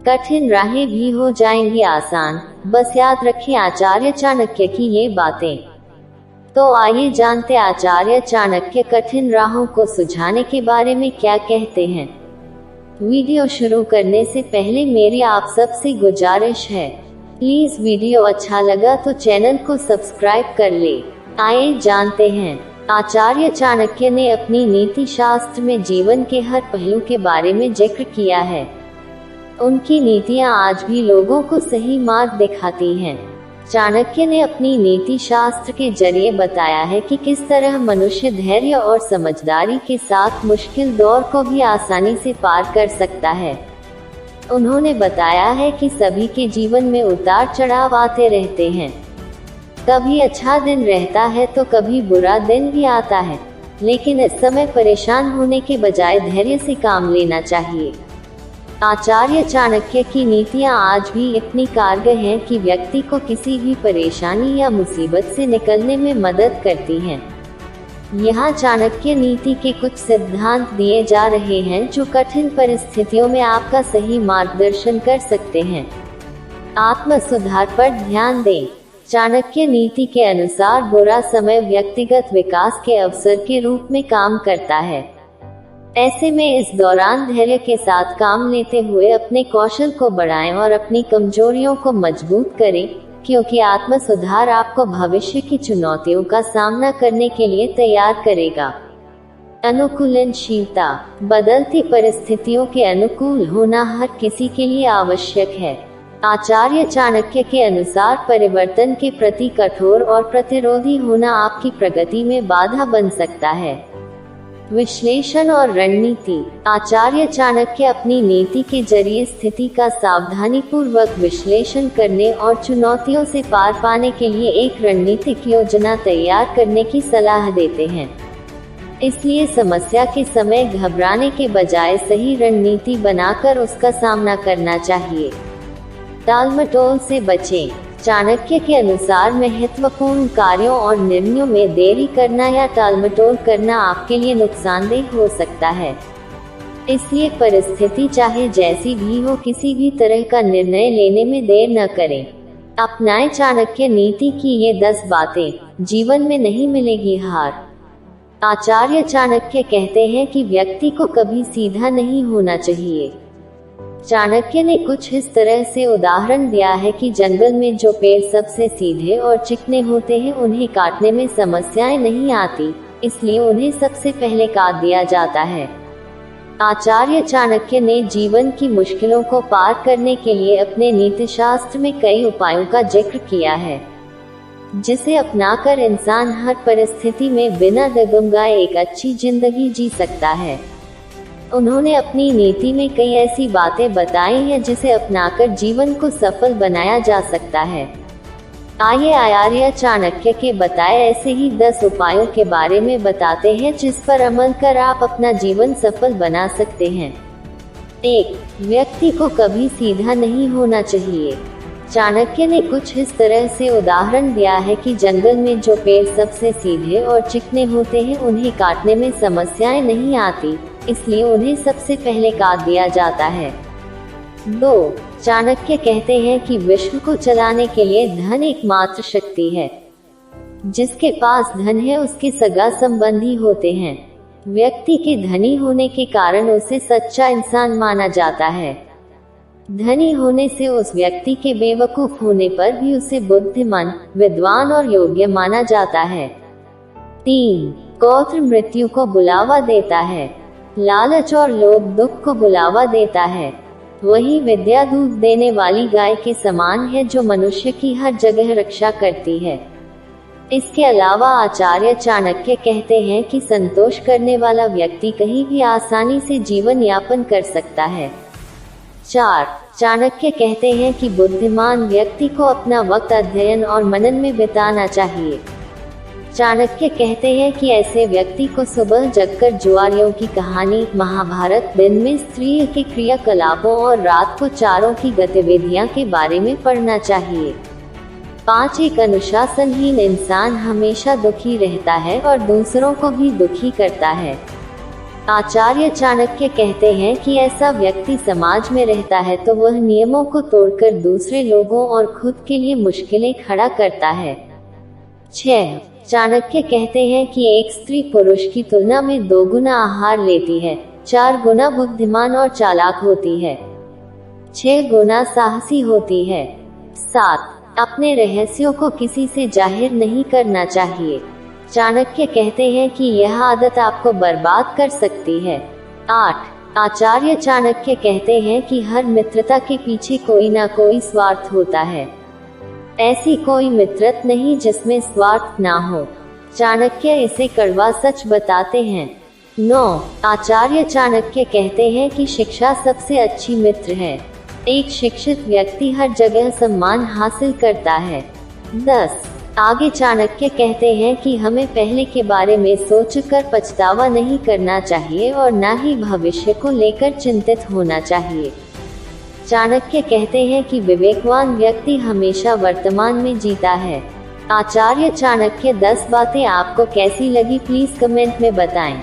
कठिन राहें भी हो जाएंगी आसान। बस याद रखें आचार्य चाणक्य की ये बातें। तो आइए जानते आचार्य चाणक्य कठिन राहों को सुलझाने के बारे में क्या कहते हैं। वीडियो शुरू करने से पहले मेरी आप सबसे गुजारिश है, प्लीज वीडियो अच्छा लगा तो चैनल को सब्सक्राइब कर ले। आइए जानते हैं। आचार्य चाणक्य ने अपनी नीति शास्त्र में जीवन के हर पहलू के बारे में जिक्र किया है। उनकी नीतियां आज भी लोगों को सही मार्ग दिखाती हैं। चाणक्य ने अपनी नीति शास्त्र के जरिए बताया है कि किस तरह मनुष्य धैर्य और समझदारी के साथ मुश्किल दौर को भी आसानी से पार कर सकता है। उन्होंने बताया है कि सभी के जीवन में उतार चढ़ाव आते रहते हैं। कभी अच्छा दिन रहता है तो कभी बुरा दिन भी आता है, लेकिन इस समय परेशान होने के बजाय धैर्य से काम लेना चाहिए। आचार्य चाणक्य की नीतियां आज भी इतनी कारगर हैं कि व्यक्ति को किसी भी परेशानी या मुसीबत से निकलने में मदद करती हैं। यहाँ चाणक्य नीति के कुछ सिद्धांत दिए जा रहे हैं जो कठिन परिस्थितियों में आपका सही मार्गदर्शन कर सकते हैं। आत्म सुधार पर ध्यान दें। चाणक्य नीति के अनुसार बुरा समय व्यक्तिगत विकास के अवसर के रूप में काम करता है। ऐसे में इस दौरान धैर्य के साथ काम लेते हुए अपने कौशल को बढ़ाएं और अपनी कमजोरियों को मजबूत करें, क्योंकि आत्म सुधार आपको भविष्य की चुनौतियों का सामना करने के लिए तैयार करेगा। अनुकूलनशीलता। बदलती परिस्थितियों के अनुकूल होना हर किसी के लिए आवश्यक है। आचार्य चाणक्य के अनुसार परिवर्तन के प्रति कठोर और प्रतिरोधी होना आपकी प्रगति में बाधा बन सकता है। विश्लेषण और रणनीति। आचार्य चाणक्य अपनी नीति के जरिए स्थिति का सावधानीपूर्वक विश्लेषण करने और चुनौतियों से पार पाने के लिए एक रणनीतिक योजना तैयार करने की सलाह देते हैं। इसलिए समस्या के समय घबराने के बजाय सही रणनीति बनाकर उसका सामना करना चाहिए। टालमटोल से बचें। चाणक्य के अनुसार महत्वपूर्ण कार्यों और निर्णयों में देरी करना या टालमटोल करना आपके लिए नुकसानदेह हो सकता है। इसलिए परिस्थिति चाहे जैसी भी हो, किसी भी तरह का निर्णय लेने में देर न करें। अपनाएं चाणक्य नीति की ये 10 बातें, जीवन में नहीं मिलेगी हार। आचार्य चाणक्य कहते हैं कि व्यक्ति को कभी सीधा नहीं होना चाहिए। चाणक्य ने कुछ इस तरह से उदाहरण दिया है कि जंगल में जो पेड़ सबसे सीधे और चिकने होते हैं उन्हें काटने में समस्याएं नहीं आती, इसलिए उन्हें सबसे पहले काट दिया जाता है। आचार्य चाणक्य ने जीवन की मुश्किलों को पार करने के लिए अपने नीतिशास्त्र में कई उपायों का जिक्र किया है, जिसे अपनाकर इंसान हर परिस्थिति में बिना डगमगाए एक अच्छी जिंदगी जी सकता है। उन्होंने अपनी नीति में कई ऐसी बातें बताई हैं जिसे अपनाकर जीवन को सफल बनाया जा सकता है। आइए आचार्य चाणक्य के बताए ऐसे ही 10 उपायों के बारे में बताते हैं जिस पर अमल कर आप अपना जीवन सफल बना सकते हैं। 1. व्यक्ति को कभी सीधा नहीं होना चाहिए। चाणक्य ने कुछ इस तरह से उदाहरण दिया है कि जंगल में जो पेड़ सबसे सीधे और चिकने होते हैं उन्हें काटने में समस्याएं नहीं आती, इसलिए उन्हें सबसे पहले काट दिया जाता है। 2. चाणक्य कहते हैं कि विश्व को चलाने के लिए धन एकमात्र शक्ति है। जिसके पास धन है उसके सगा संबंधी होते हैं। व्यक्ति के धनी होने के कारण उसे सच्चा इंसान माना जाता है। धनी होने से उस व्यक्ति के बेवकूफ होने पर भी उसे बुद्धिमान, विद्वान और योग्य माना जाता है। 3. क्रोध मृत्यु को बुलावा देता है। लालच और लोभ दुख को बुलावा देता है। वही विद्या दूध देने वाली गाय के समान है जो मनुष्य की हर जगह रक्षा करती है। इसके अलावा आचार्य चाणक्य कहते हैं कि संतोष करने वाला व्यक्ति कहीं भी आसानी से जीवन यापन कर सकता है। 4. चाणक्य कहते हैं कि बुद्धिमान व्यक्ति को अपना वक्त अध्ययन और मनन में बिताना चाहिए। चाणक्य कहते हैं कि ऐसे व्यक्ति को सुबह जगकर जुआरियों की कहानी, महाभारत, दिन में स्त्रियों के क्रियाकलापों और रात को चारों की गतिविधियां के बारे में पढ़ना चाहिए। 5. एक अनुशासनहीन इंसान हमेशा दुखी रहता है और दूसरों को भी दुखी करता है। आचार्य चाणक्य कहते हैं कि ऐसा व्यक्ति समाज में रहता है तो वह नियमों को तोड़कर दूसरे लोगों और खुद के लिए मुश्किलें खड़ा करता है। 6. चाणक्य कहते हैं कि एक स्त्री पुरुष की तुलना में 2 गुना आहार लेती है, 4 गुना बुद्धिमान और चालाक होती है, 6 गुना साहसी होती है। 7. अपने रहस्यों को किसी से जाहिर नहीं करना चाहिए। चाणक्य कहते हैं कि यह आदत आपको बर्बाद कर सकती है। 8. आचार्य चाणक्य कहते हैं कि हर मित्रता के पीछे कोई ना कोई स्वार्थ होता है। ऐसी कोई मित्रता नहीं जिसमें स्वार्थ ना हो। चाणक्य इसे कड़वा सच बताते हैं। 9. आचार्य चाणक्य कहते हैं कि शिक्षा सबसे अच्छी मित्र है। एक शिक्षित व्यक्ति हर जगह सम्मान हासिल करता है। 10. आगे चाणक्य कहते हैं कि हमें पहले के बारे में सोचकर पछतावा नहीं करना चाहिए और न ही भविष्य को लेकर चिंतित होना चाहिए। चाणक्य कहते हैं कि विवेकवान व्यक्ति हमेशा वर्तमान में जीता है। आचार्य चाणक्य 10 बातें आपको कैसी लगी प्लीज कमेंट में बताएं।